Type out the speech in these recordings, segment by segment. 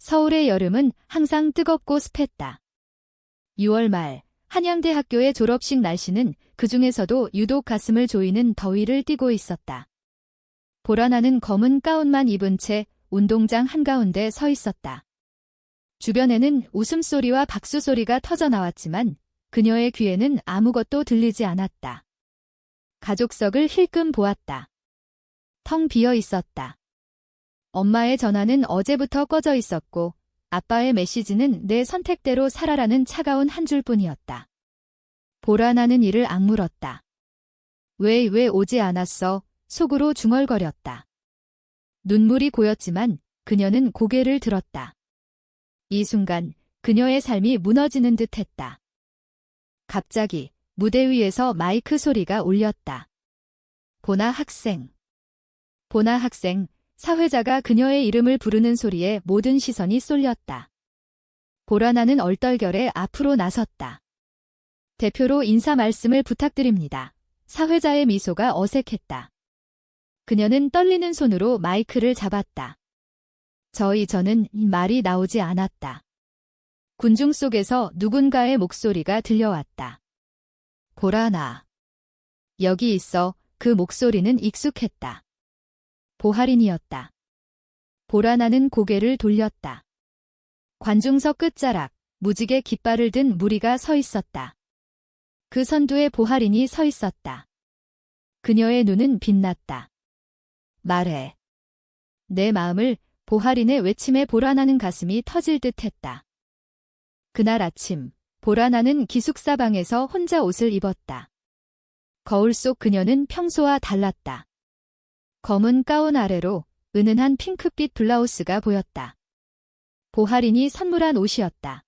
서울의 여름은 항상 뜨겁고 습했다. 6월 말 한양대학교의 졸업식 날씨는 그중에서도 유독 가슴을 조이는 더위를 띠고 있었다. 보라나는 검은 가운만 입은 채 운동장 한가운데 서 있었다. 주변에는 웃음소리와 박수소리가 터져나왔지만 그녀의 귀에는 아무것도 들리지 않았다. 가족석을 힐끔 보았다. 텅 비어 있었다. 엄마의 전화는 어제부터 꺼져 있었고 아빠의 메시지는 내 선택대로 살아라는 차가운 한 줄뿐이었다. 보라나는 이를 악물었다. 왜 오지 않았어? 속으로 중얼거렸다. 눈물이 고였지만 그녀는 고개를 들었다. 이 순간 그녀의 삶이 무너지는 듯했다. 갑자기 무대 위에서 마이크 소리가 울렸다. 보나 학생. 보나 학생, 사회자가 그녀의 이름을 부르는 소리에 모든 시선이 쏠렸다. 보라나는 얼떨결에 앞으로 나섰다. 대표로 인사 말씀을 부탁드립니다. 사회자의 미소가 어색했다. 그녀는 떨리는 손으로 마이크를 잡았다. 저는 말이 나오지 않았다. 군중 속에서 누군가의 목소리가 들려왔다. 보라나. 여기 있어. 그 목소리는 익숙했다. 보하린이었다. 보라나는 고개를 돌렸다. 관중석 끝자락, 무지개 깃발을 든 무리가 서 있었다. 그 선두에 보하린이 서 있었다. 그녀의 눈은 빛났다. 말해. 내 마음을 보하린의 외침에 보라나는 가슴이 터질 듯했다. 그날 아침, 보라나는 기숙사 방에서 혼자 옷을 입었다. 거울 속 그녀는 평소와 달랐다. 검은 가운 아래로 은은한 핑크빛 블라우스가 보였다. 보하린이 선물한 옷이었다.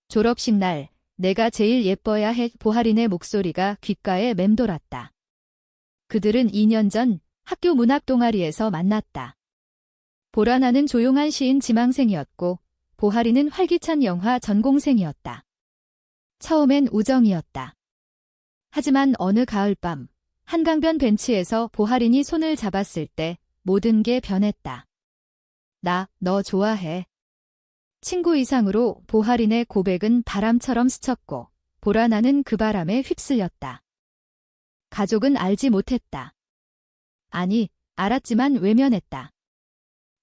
졸업식 날 내가 제일 예뻐야 해. 보하린의 목소리가 귓가에 맴돌았다. 그들은 2년 전 학교 문학 동아리에서 만났다. 보라나는 조용한 시인 지망생이었고 보하린은 활기찬 영화 전공생이었다. 처음엔 우정이었다. 하지만 어느 가을밤 한강변 벤치에서 보하린이 손을 잡았을 때 모든 게 변했다. 너 좋아해. 친구 이상으로 보하린의 고백은 바람처럼 스쳤고 보라나는 그 바람에 휩쓸렸다. 가족은 알지 못했다. 아니, 알았지만 외면했다.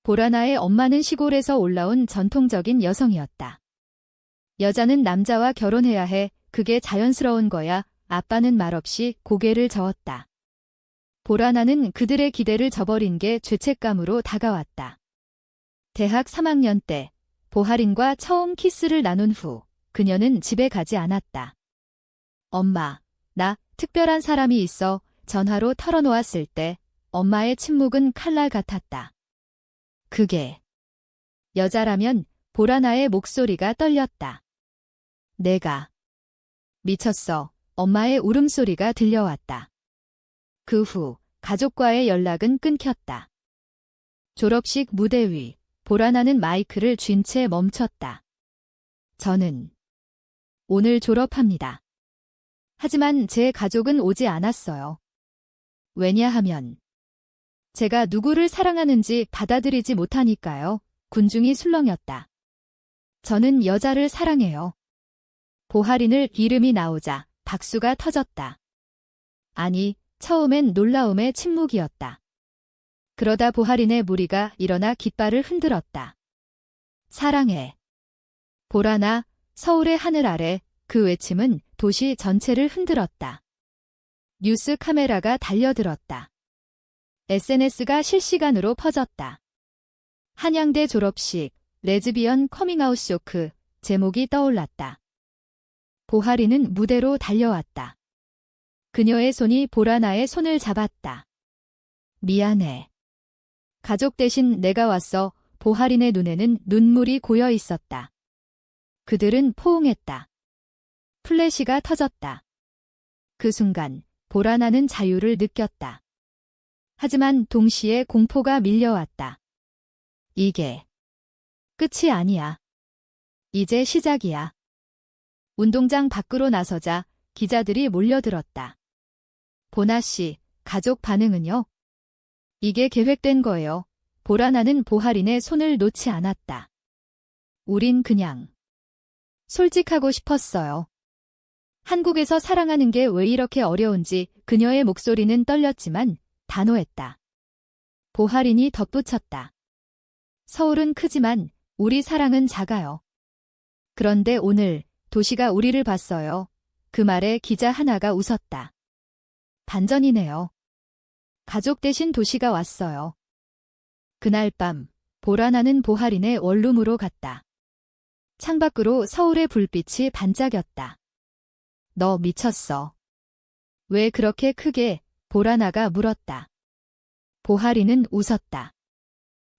보라나의 엄마는 시골에서 올라온 전통적인 여성이었다. 여자는 남자와 결혼해야 해. 그게 자연스러운 거야. 아빠는 말없이 고개를 저었다. 보라나는 그들의 기대를 저버린 게 죄책감으로 다가왔다. 대학 3학년 때 보하린과 처음 키스를 나눈 후 그녀는 집에 가지 않았다. 엄마, 나 특별한 사람이 있어. 전화로 털어놓았을 때 엄마의 침묵은 칼날 같았다. 그게 여자라면 보라나의 목소리가 떨렸다. 내가 미쳤어. 엄마의 울음소리가 들려왔다. 그 후 가족과의 연락은 끊겼다. 졸업식 무대 위 보라나는 마이크를 쥔 채 멈췄다. 저는 오늘 졸업합니다. 하지만 제 가족은 오지 않았어요. 왜냐하면 제가 누구를 사랑하는지 받아들이지 못하니까요. 군중이 술렁였다. 저는 여자를 사랑해요. 보하린을 이름이 나오자 박수가 터졌다. 아니, 처음엔 놀라움의 침묵이었다. 그러다 보하린의 무리가 일어나 깃발을 흔들었다. 사랑해. 보라나, 서울의 하늘 아래. 그 외침은 도시 전체를 흔들었다. 뉴스 카메라가 달려들었다. SNS가 실시간으로 퍼졌다. 한양대 졸업식, 레즈비언 커밍아웃 쇼크, 제목이 떠올랐다. 보하린은 무대로 달려왔다. 그녀의 손이 보라나의 손을 잡았다. 미안해. 가족 대신 내가 왔어. 보하린의 눈에는 눈물이 고여 있었다. 그들은 포옹했다. 플래시가 터졌다. 그 순간 보라나는 자유를 느꼈다. 하지만 동시에 공포가 밀려왔다. 이게 끝이 아니야. 이제 시작이야. 운동장 밖으로 나서자 기자들이 몰려들었다. 보나 씨, 가족 반응은요? 이게 계획된 거예요. 보라나는 보하린의 손을 놓지 않았다. 우린 그냥 솔직하고 싶었어요. 한국에서 사랑하는 게 왜 이렇게 어려운지 그녀의 목소리는 떨렸지만 단호했다. 보하린이 덧붙였다. 서울은 크지만 우리 사랑은 작아요. 그런데 오늘 도시가 우리를 봤어요. 그 말에 기자 하나가 웃었다. 반전이네요. 가족 대신 도시가 왔어요. 그날 밤 보라나는 보하린의 원룸으로 갔다. 창밖으로 서울의 불빛이 반짝였다. 너 미쳤어. 왜 그렇게 크게? 보라나가 물었다. 보하린은 웃었다.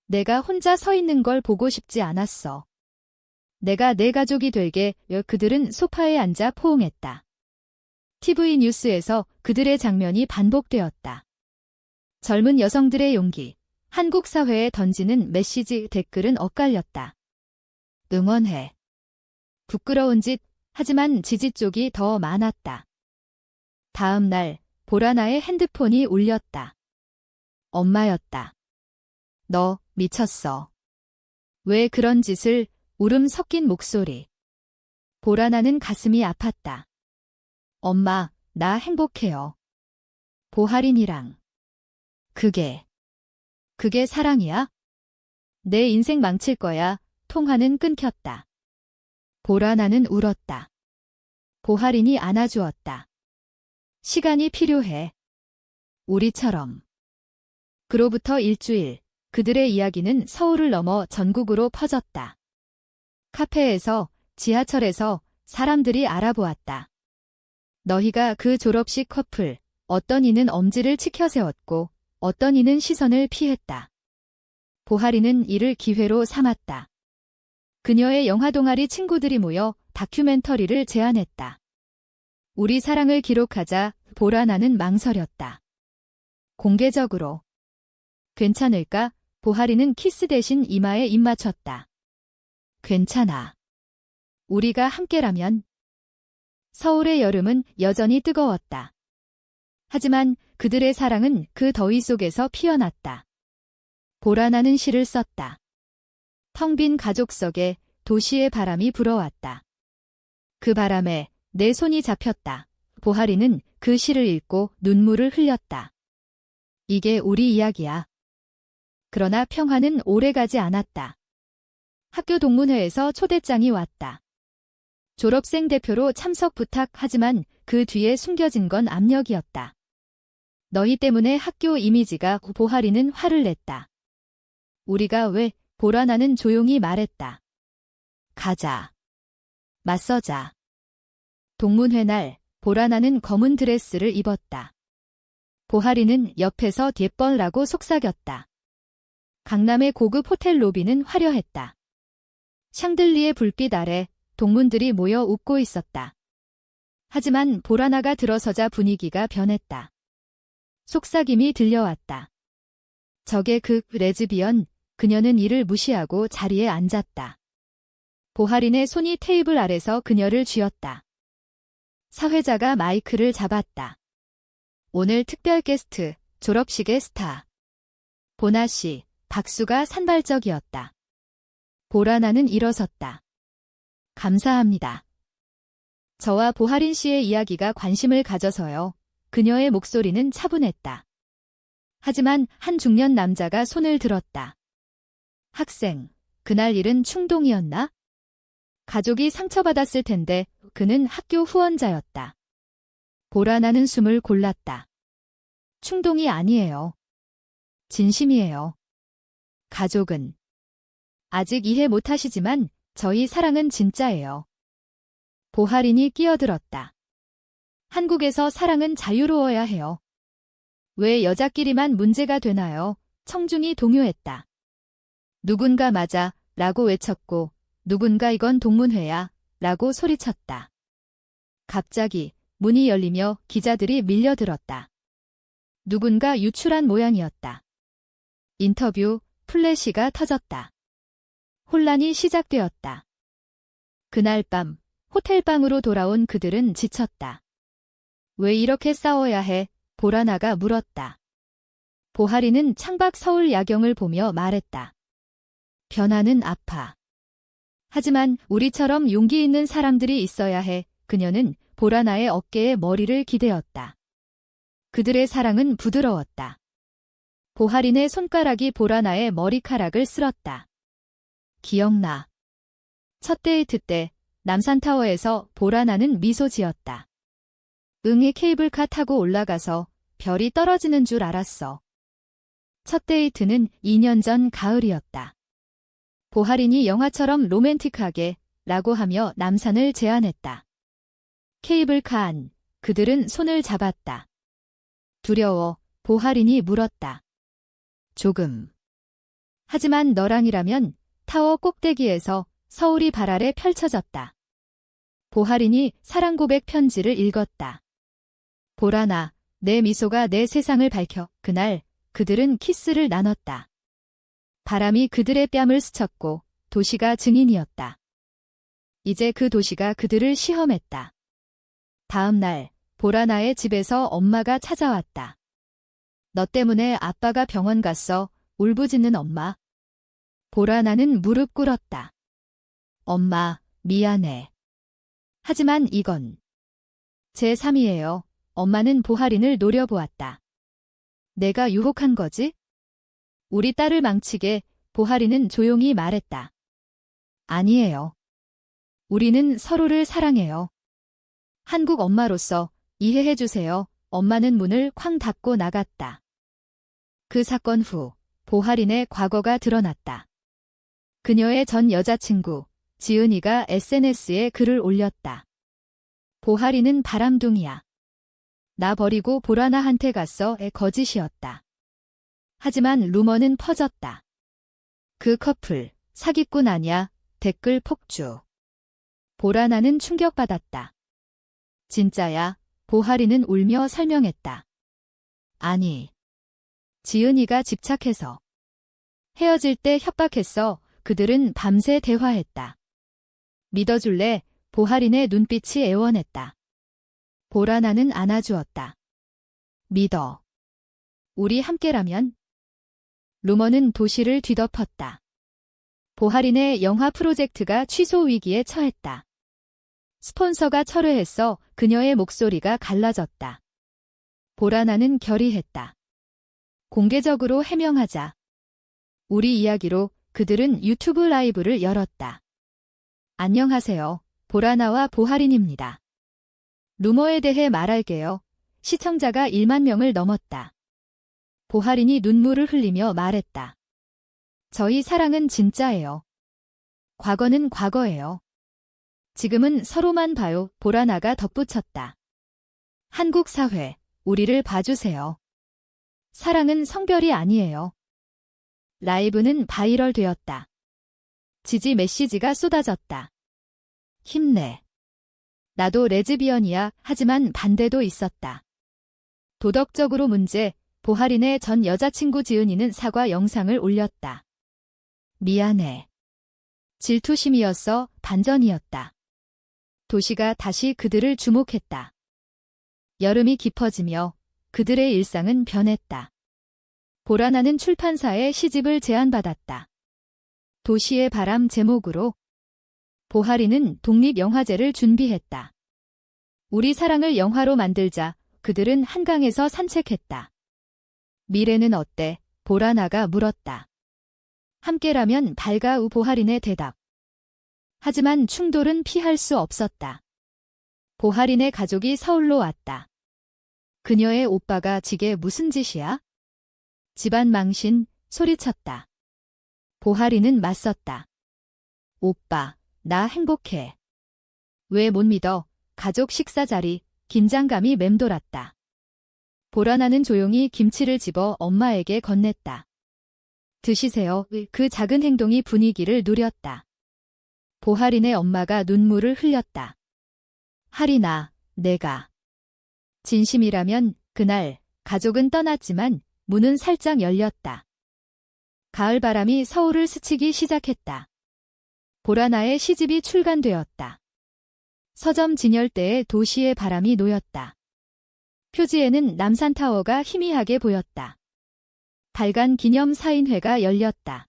내가 혼자 서 있는 걸 보고 싶지 않았어. 내가 내 가족이 되게. 그들은 소파에 앉아 포옹했다. TV 뉴스에서 그들의 장면이 반복되었다. 젊은 여성들의 용기, 한국 사회에 던지는 메시지. 댓글은 엇갈렸다. 응원해. 부끄러운 짓, 하지만 지지 쪽이 더 많았다. 다음 날 보라나의 핸드폰이 울렸다. 엄마였다. 너 미쳤어. 왜 그런 짓을? 울음 섞인 목소리. 보라나는 가슴이 아팠다. 엄마, 나 행복해요. 보하린이랑. 그게 사랑이야? 내 인생 망칠 거야. 통화는 끊겼다. 보라나는 울었다. 보하린이 안아주었다. 시간이 필요해. 우리처럼. 그로부터 일주일, 그들의 이야기는 서울을 넘어 전국으로 퍼졌다. 카페에서, 지하철에서 사람들이 알아보았다. 너희가 그 졸업식 커플, 어떤 이는 엄지를 치켜세웠고, 어떤 이는 시선을 피했다. 보하린은 이를 기회로 삼았다. 그녀의 영화 동아리 친구들이 모여 다큐멘터리를 제안했다. 우리 사랑을 기록하자. 보라나는 망설였다. 공개적으로. 괜찮을까? 보하린은 키스 대신 이마에 입 맞췄다. 괜찮아. 우리가 함께라면. 서울의 여름은 여전히 뜨거웠다. 하지만 그들의 사랑은 그 더위 속에서 피어났다. 보라나는 시를 썼다. 텅 빈 가족석에 도시의 바람이 불어왔다. 그 바람에 내 손이 잡혔다. 보하린은 그 시를 읽고 눈물을 흘렸다. 이게 우리 이야기야. 그러나 평화는 오래가지 않았다. 학교 동문회에서 초대장이 왔다. 졸업생 대표로 참석 부탁하지만 그 뒤에 숨겨진 건 압력이었다. 너희 때문에 학교 이미지가. 보하린은 화를 냈다. 우리가 왜? 보라나는 조용히 말했다. 가자. 맞서자. 동문회 날 보라나는 검은 드레스를 입었다. 보하린은 옆에서 예뻐라고 속삭였다. 강남의 고급 호텔 로비는 화려했다. 샹들리에 불빛 아래 동문들이 모여 웃고 있었다. 하지만 보라나가 들어서자 분위기가 변했다. 속삭임이 들려왔다. 저게 그 레즈비언. 그녀는 이를 무시하고 자리에 앉았다. 보하린의 손이 테이블 아래서 그녀를 쥐었다. 사회자가 마이크를 잡았다. 오늘 특별 게스트, 졸업식의 스타. 보나 씨. 박수가 산발적이었다. 보라나는 일어섰다. 감사합니다. 저와 보하린 씨의 이야기가 관심을 가져서요. 그녀의 목소리는 차분했다. 하지만 한 중년 남자가 손을 들었다. 학생, 그날 일은 충동이었나? 가족이 상처받았을 텐데 그는 학교 후원자였다. 보라나는 숨을 골랐다. 충동이 아니에요. 진심이에요. 가족은 아직 이해 못하시지만 저희 사랑은 진짜예요. 보하린이 끼어들었다. 한국에서 사랑은 자유로워야 해요. 왜 여자끼리만 문제가 되나요? 청중이 동요했다. 누군가 맞아 라고 외쳤고 누군가 이건 동문회야 라고 소리쳤다. 갑자기 문이 열리며 기자들이 밀려들었다. 누군가 유출한 모양이었다. 인터뷰, 플래시가 터졌다. 혼란이 시작되었다. 그날 밤 호텔방으로 돌아온 그들은 지쳤다. 왜 이렇게 싸워야 해? 보라나가 물었다. 보하린은 창밖 서울 야경을 보며 말했다. 변화는 아파. 하지만 우리처럼 용기 있는 사람들이 있어야 해. 그녀는 보라나의 어깨에 머리를 기대었다. 그들의 사랑은 부드러웠다. 보하린의 손가락이 보라나의 머리카락을 쓸었다. 기억나. 첫 데이트 때 남산타워에서 보라나는 미소 지었다. 응애 케이블카 타고 올라가서 별이 떨어지는 줄 알았어. 첫 데이트는 2년 전 가을이었다. 보하린이 영화처럼 로맨틱하게 라고 하며 남산을 제안했다. 케이블카 안, 그들은 손을 잡았다. 두려워, 보하린이 물었다. 조금. 하지만 너랑이라면 타워 꼭대기에서 서울이 발 아래 펼쳐졌다. 보하린이 사랑 고백 편지를 읽었다. 보라나, 내 미소가 내 세상을 밝혀. 그날 그들은 키스를 나눴다. 바람이 그들의 뺨을 스쳤고 도시가 증인이었다. 이제 그 도시가 그들을 시험했다. 다음 날 보라나의 집에서 엄마가 찾아왔다. 너 때문에 아빠가 병원 갔어. 울부짖는 엄마. 보라나는 무릎 꿇었다. 엄마, 미안해. 하지만 이건 제3이에요. 엄마는 보하린을 노려보았다. 내가 유혹한 거지? 우리 딸을 망치게. 보하린은 조용히 말했다. 아니에요. 우리는 서로를 사랑해요. 한국 엄마로서 이해해주세요. 엄마는 문을 쾅 닫고 나갔다. 그 사건 후 보하린의 과거가 드러났다. 그녀의 전 여자친구 지은이가 SNS에 글을 올렸다. 보하린은 바람둥이야. 나 버리고 보라나한테 갔어의 거짓이었다. 하지만 루머는 퍼졌다. 그 커플 사기꾼 아냐? 댓글 폭주. 보라나는 충격받았다. 진짜야? 보하린은 울며 설명했다. 아니. 지은이가 집착해서. 헤어질 때 협박했어. 그들은 밤새 대화했다. 믿어줄래? 보하린의 눈빛이 애원했다. 보라나는 안아주었다. 믿어. 우리 함께라면? 루머는 도시를 뒤덮었다. 보하린의 영화 프로젝트가 취소 위기에 처했다. 스폰서가 철회했어. 그녀의 목소리가 갈라졌다. 보라나는 결의했다. 공개적으로 해명하자. 우리 이야기로 그들은 유튜브 라이브를 열었다. 안녕하세요. 보라나와 보하린입니다. 루머에 대해 말할게요. 시청자가 1만 명을 넘었다. 보하린이 눈물을 흘리며 말했다. 저희 사랑은 진짜예요. 과거는 과거예요. 지금은 서로만 봐요. 보라나가 덧붙였다. 한국 사회, 우리를 봐주세요. 사랑은 성별이 아니에요. 라이브는 바이럴 되었다. 지지 메시지가 쏟아졌다. 힘내. 나도 레즈비언이야. 하지만 반대도 있었다. 도덕적으로 문제. 보하린의 전 여자친구 지은이는 사과 영상을 올렸다. 미안해. 질투심이었어. 반전이었다. 도시가 다시 그들을 주목했다. 여름이 깊어지며 그들의 일상은 변했다. 보라나는 출판사에 시집을 제안받았다. 도시의 바람 제목으로. 보하린은 독립영화제를 준비했다. 우리 사랑을 영화로 만들자. 그들은 한강에서 산책했다. 미래는 어때? 보라나가 물었다. 함께라면 밝아우 보하린의 대답. 하지만 충돌은 피할 수 없었다. 보하린의 가족이 서울로 왔다. 그녀의 오빠가 지게 무슨 짓이야? 집안 망신, 소리쳤다. 보하린은 맞섰다. 오빠, 나 행복해. 왜 못 믿어? 가족 식사 자리, 긴장감이 맴돌았다. 보라나는 조용히 김치를 집어 엄마에게 건넸다. 드시세요. 그 작은 행동이 분위기를 누렸다. 보하린의 엄마가 눈물을 흘렸다. 하린아, 내가. 진심이라면 그날 가족은 떠났지만 문은 살짝 열렸다. 가을바람이 서울을 스치기 시작했다. 보라나의 시집이 출간되었다. 서점 진열대에 도시의 바람이 놓였다. 표지에는 남산타워가 희미하게 보였다. 발간 기념 사인회가 열렸다.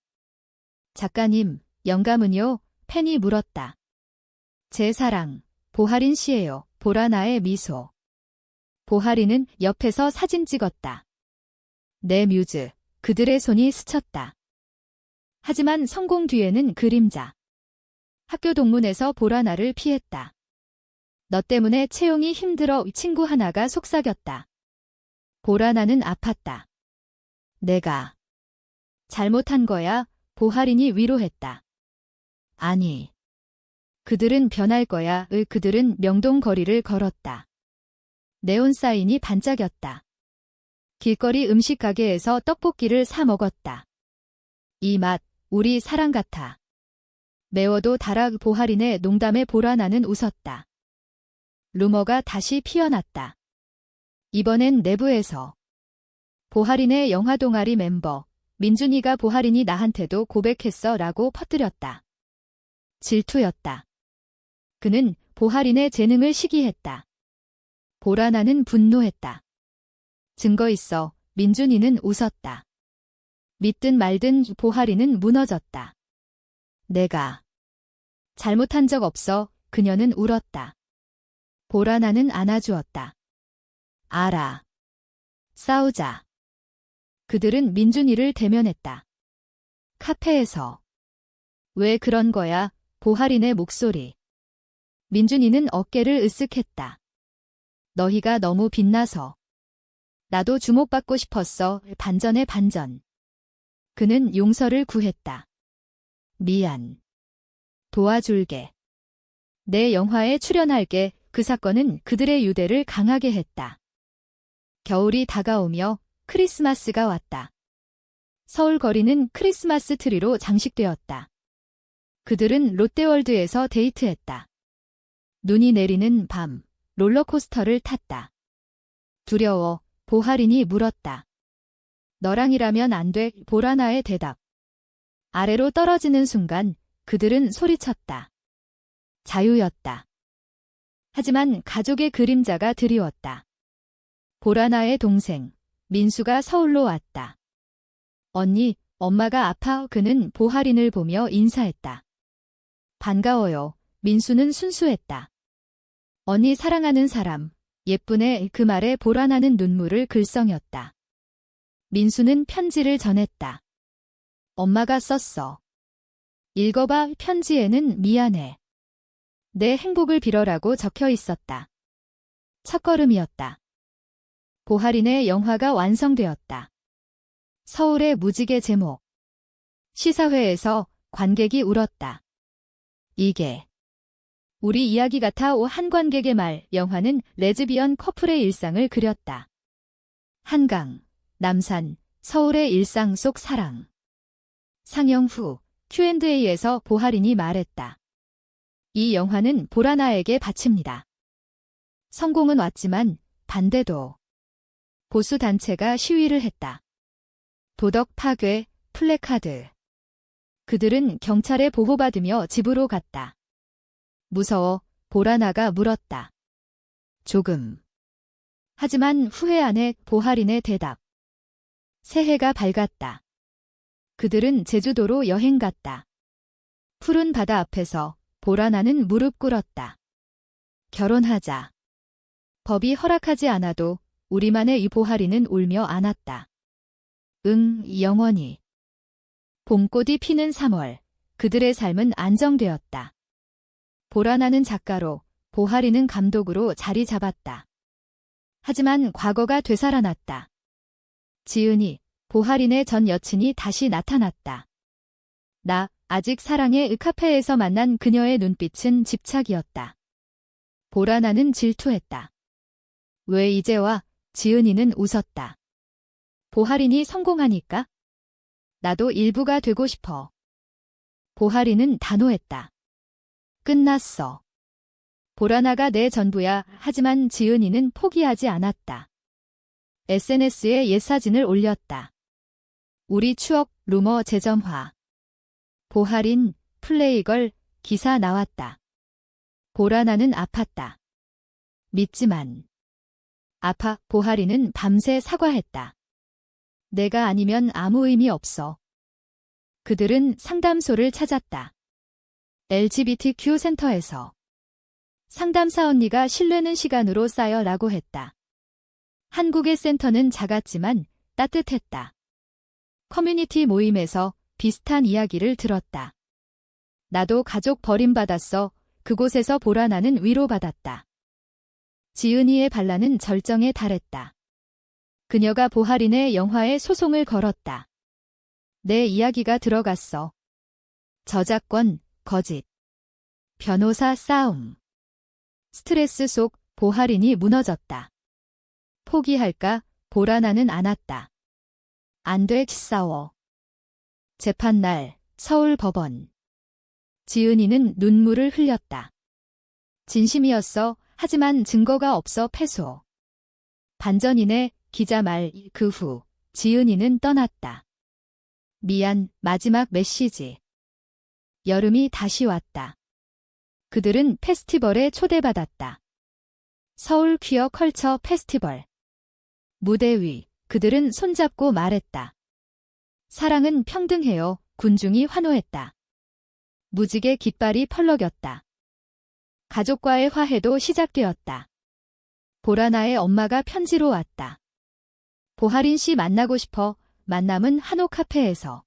작가님, 영감은요? 팬이 물었다. 제 사랑, 보하린 씨예요. 보라나의 미소. 보하린은 옆에서 사진 찍었다. 내 뮤즈, 그들의 손이 스쳤다. 하지만 성공 뒤에는 그림자. 학교 동문에서 보라나를 피했다. 너 때문에 채용이 힘들어 친구 하나가 속삭였다. 보라나는 아팠다. 내가 잘못한 거야, 보하린이 위로했다. 아니. 그들은 변할 거야. 그들은 명동 거리를 걸었다. 네온 사인이 반짝였다. 길거리 음식 가게에서 떡볶이를 사 먹었다. 이 맛, 우리 사랑 같아. 매워도 달아. 보하린의 농담에 보라나는 웃었다. 루머가 다시 피어났다. 이번엔 내부에서. 보하린의 영화 동아리 멤버 민준이가 보하린이 나한테도 고백했어 라고 퍼뜨렸다. 질투였다. 그는 보하린의 재능을 시기했다. 보라나는 분노했다. 증거 있어. 민준이는 웃었다. 믿든 말든 보하린은 무너졌다. 내가 잘못한 적 없어. 그녀는 울었다. 보라나는 안아주었다. 알아. 싸우자. 그들은 민준이를 대면했다. 카페에서. 왜 그런 거야? 보하린의 목소리. 민준이는 어깨를 으쓱했다. 너희가 너무 빛나서. 나도 주목받고 싶었어. 반전의 반전. 그는 용서를 구했다. 미안. 도와줄게. 내 영화에 출연할게. 그 사건은 그들의 유대를 강하게 했다. 겨울이 다가오며 크리스마스가 왔다. 서울 거리는 크리스마스 트리로 장식되었다. 그들은 롯데월드에서 데이트했다. 눈이 내리는 밤, 롤러코스터를 탔다. 두려워, 보하린이 물었다. 너랑이라면 안 돼. 보라나의 대답. 아래로 떨어지는 순간 그들은 소리쳤다. 자유였다. 하지만 가족의 그림자가 드리웠다. 보라나의 동생, 민수가 서울로 왔다. 언니, 엄마가 아파. 그는 보하린을 보며 인사했다. 반가워요. 민수는 순수했다. 언니 사랑하는 사람, 예쁘네. 그 말에 보라나는 눈물을 글썽였다. 민수는 편지를 전했다. 엄마가 썼어. 읽어봐. 편지에는 미안해. 내 행복을 빌어라고 적혀 있었다. 첫걸음이었다. 보하린의 영화가 완성되었다. 서울의 무지개 제목. 시사회에서 관객이 울었다. 이게 우리 이야기 같아. 한 관객의 말. 영화는 레즈비언 커플의 일상을 그렸다. 한강, 남산, 서울의 일상 속 사랑. 상영 후 Q&A에서 보하린이 말했다. 이 영화는 보라나에게 바칩니다. 성공은 왔지만 반대도. 보수 단체가 시위를 했다. 도덕 파괴, 플래카드. 그들은 경찰에 보호받으며 집으로 갔다. 무서워, 보라나가 물었다. 조금. 하지만 후회 안 해. 보하린의 대답. 새해가 밝았다. 그들은 제주도로 여행 갔다. 푸른 바다 앞에서 보라나는 무릎 꿇었다. 결혼하자. 법이 허락하지 않아도 우리만의 이 보하린은 울며 안았다. 응, 영원히. 봄꽃이 피는 3월, 그들의 삶은 안정되었다. 보라나는 작가로, 보하린은 감독으로 자리 잡았다. 하지만 과거가 되살아났다. 지은이, 보하린의 전 여친이 다시 나타났다. 나, 아직 사랑해. 카페에서 만난 그녀의 눈빛은 집착이었다. 보라나는 질투했다. 왜 이제 와? 지은이는 웃었다. 보하린이 성공하니까? 나도 일부가 되고 싶어. 보하린은 단호했다. 끝났어. 보라나가 내 전부야. 하지만 지은이는 포기하지 않았다. SNS에 옛 사진을 올렸다. 우리 추억 루머 재점화. 보하린, 플레이걸, 기사 나왔다. 보라나는 아팠다. 믿지만. 아파. 보하린은 밤새 사과했다. 내가 아니면 아무 의미 없어. 그들은 상담소를 찾았다. LGBTQ 센터에서 상담사 언니가 실례는 시간으로 쌓여 라고 했다. 한국의 센터는 작았지만 따뜻했다. 커뮤니티 모임에서 비슷한 이야기를 들었다. 나도 가족 버림받았어. 그곳에서 보라나는 위로받았다. 지은이의 반란은 절정에 달했다. 그녀가 보하린의 영화에 소송을 걸었다. 내 이야기가 들어갔어. 저작권, 거짓. 변호사 싸움. 스트레스 속 보하린이 무너졌다. 포기할까? 보라나는 안았다. 안 돼, 싸워. 재판날, 서울 법원. 지은이는 눈물을 흘렸다. 진심이었어. 하지만 증거가 없어 패소. 반전이네. 기자 말 그 후 지은이는 떠났다. 미안. 마지막 메시지. 여름이 다시 왔다. 그들은 페스티벌에 초대받았다. 서울 퀴어 컬처 페스티벌. 무대 위 그들은 손잡고 말했다. 사랑은 평등해요. 군중이 환호했다. 무지개 깃발이 펄럭였다. 가족과의 화해도 시작되었다. 보라나의 엄마가 편지로 왔다. 보하린 씨 만나고 싶어. 만남은 한옥 카페에서.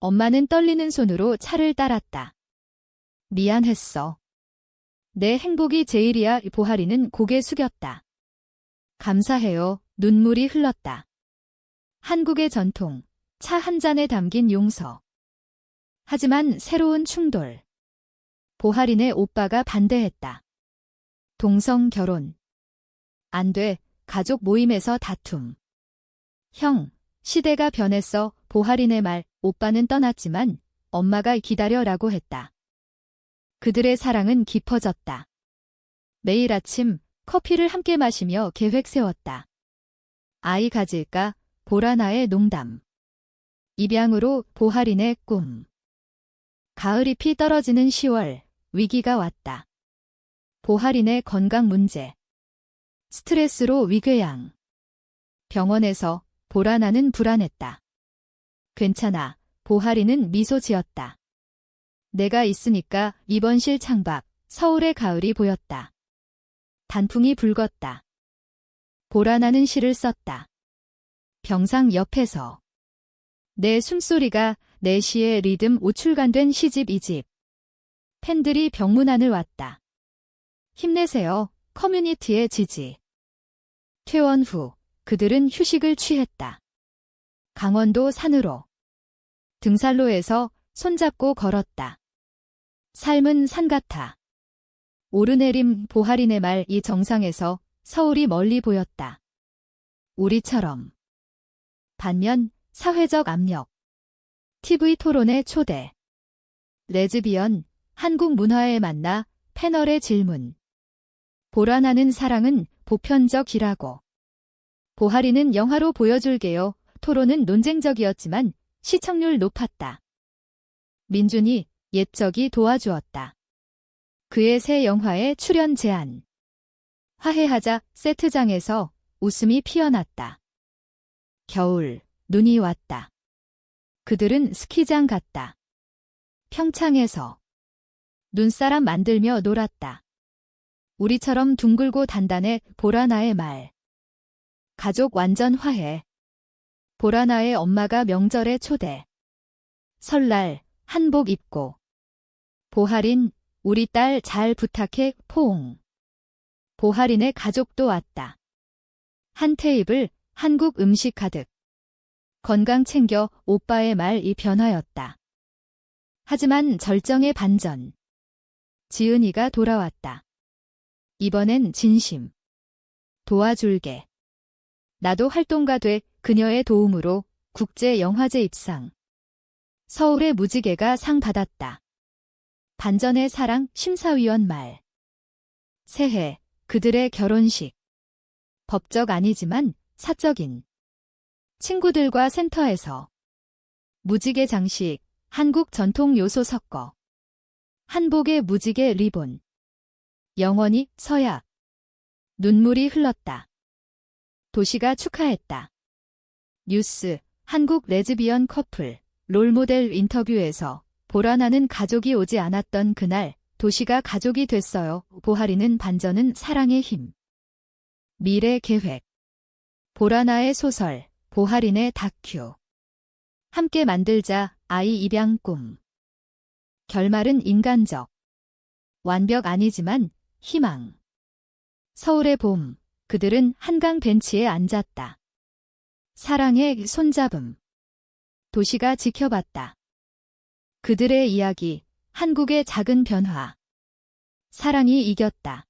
엄마는 떨리는 손으로 차를 따랐다. 미안했어. 내 행복이 제일이야. 보하린은 고개 숙였다. 감사해요. 눈물이 흘렀다. 한국의 전통, 차 한 잔에 담긴 용서. 하지만 새로운 충돌. 보하린의 오빠가 반대했다. 동성 결혼. 안 돼. 가족 모임에서 다툼. 형, 시대가 변했어. 보하린의 말. 오빠는 떠났지만 엄마가 기다려라고 했다. 그들의 사랑은 깊어졌다. 매일 아침 커피를 함께 마시며 계획 세웠다. 아이 가질까? 보라나의 농담. 입양으로 보하린의 꿈. 가을잎이 떨어지는 10월, 위기가 왔다. 보하린의 건강 문제. 스트레스로 위궤양. 병원에서 보라나는 불안했다. 괜찮아. 보하린은 미소 지었다. 내가 있으니까. 입원실 창밖, 서울의 가을이 보였다. 단풍이 붉었다. 보라나는 시를 썼다. 병상 옆에서. 내 숨소리가 내 시의 리듬 오출간된 시집 2집. 팬들이 병문안을 왔다. 힘내세요. 커뮤니티의 지지. 퇴원 후 그들은 휴식을 취했다. 강원도 산으로. 등산로에서 손잡고 걸었다. 삶은 산 같아. 오르내림. 보하린의 말. 이 정상에서 서울이 멀리 보였다. 우리처럼. 반면 사회적 압력. TV 토론의 초대. 레즈비언, 한국 문화에 만나 패널의 질문. 보라나는 사랑은 보편적이라고. 보하린은 영화로 보여줄게요. 토론은 논쟁적이었지만 시청률 높았다. 민준이, 옛적이 도와주었다. 그의 새 영화에 출연 제안. 화해하자. 세트장에서 웃음이 피어났다. 겨울, 눈이 왔다. 그들은 스키장 갔다. 평창에서 눈사람 만들며 놀았다. 우리처럼 둥글고 단단해. 보라나의 말. 가족 완전 화해. 보라나의 엄마가 명절에 초대. 설날 한복 입고. 보하린, 우리 딸 잘 부탁해. 포옹. 보하린의 가족도 왔다. 한 테이블, 한국 음식 가득. 건강 챙겨. 오빠의 말이 변화였다. 하지만 절정의 반전. 지은이가 돌아왔다. 이번엔 진심. 도와줄게. 나도 활동가 돼. 그녀의 도움으로 국제영화제 입상. 서울의 무지개가 상 받았다. 반전의 사랑. 심사위원 말. 새해 그들의 결혼식. 법적 아니지만 사적인. 친구들과 센터에서. 무지개 장식. 한국 전통 요소 섞어. 한복의 무지개 리본. 영원히 서약. 눈물이 흘렀다. 도시가 축하했다. 뉴스. 한국 레즈비언 커플 롤모델 인터뷰에서 보라나는 가족이 오지 않았던 그날 도시가 가족이 됐어요. 보하리는 반전은 사랑의 힘. 미래 계획. 보라나의 소설, 보하린의 다큐. 함께 만들자 아이 입양 꿈. 결말은 인간적. 완벽 아니지만 희망. 서울의 봄, 그들은 한강 벤치에 앉았다. 사랑의 손잡음. 도시가 지켜봤다. 그들의 이야기, 한국의 작은 변화. 사랑이 이겼다.